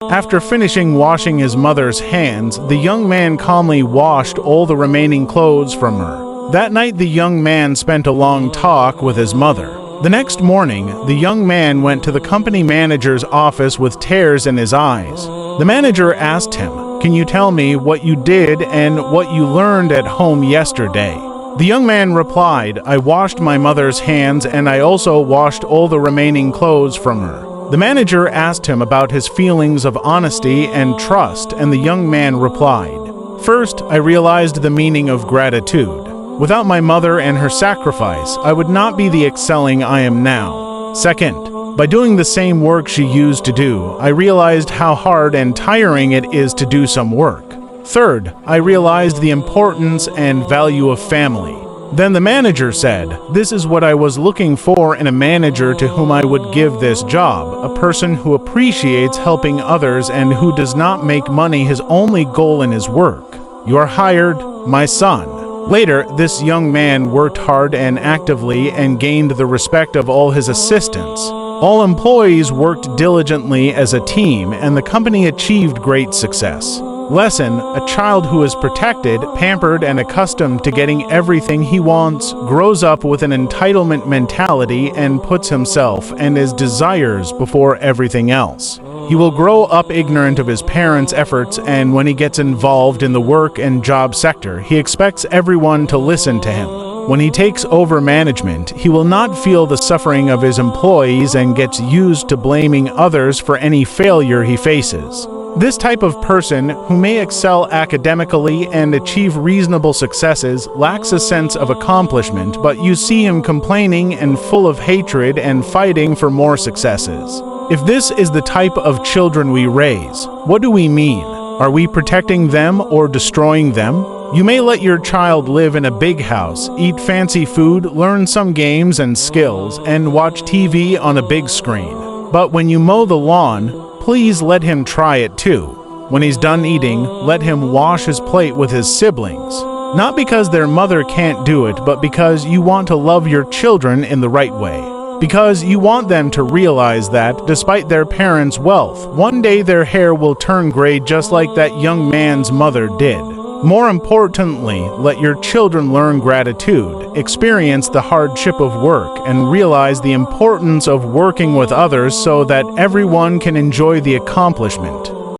After finishing washing his mother's hands, the young man calmly washed all the remaining clothes from her. That night, the young man spent a long talk with his mother. The next morning, the young man went to the company manager's office with tears in his eyes. The manager asked him, "Can you tell me what you did and what you learned at home yesterday?" The young man replied, "I washed my mother's hands and I also washed all the remaining clothes from her." The manager asked him about his feelings of honesty and trust, and the young man replied, "First, I realized the meaning of gratitude. Without my mother and her sacrifice, I would not be the excelling I am now. Second, by doing the same work she used to do, I realized how hard and tiring it is to do some work. Third, I realized the importance and value of family." Then the manager said, "This is what I was looking for in a manager to whom I would give this job, a person who appreciates helping others and who does not make money his only goal in his work. You are hired, my son." Later, this young man worked hard and actively and gained the respect of all his assistants. All employees worked diligently as a team, and the company achieved great success. Lesson: a child who is protected, pampered, and accustomed to getting everything he wants grows up with an entitlement mentality and puts himself and his desires before everything else. He will grow up ignorant of his parents' efforts, and when he gets involved in the work and job sector, he expects everyone to listen to him. When he takes over management, he will not feel the suffering of his employees and gets used to blaming others for any failure he faces. This type of person, who may excel academically and achieve reasonable successes, lacks a sense of accomplishment, but you see him complaining and full of hatred and fighting for more successes. If this is the type of children we raise, what do we mean? Are we protecting them or destroying them? You may let your child live in a big house, eat fancy food, learn some games and skills, and watch TV on a big screen. But when you mow the lawn, please let him try it too. When he's done eating, let him wash his plate with his siblings. Not because their mother can't do it, but because you want to love your children in the right way. Because you want them to realize that, despite their parents' wealth, one day their hair will turn gray just like that young man's mother did. More importantly, let your children learn gratitude, experience the hardship of work, and realize the importance of working with others so that everyone can enjoy the accomplishment.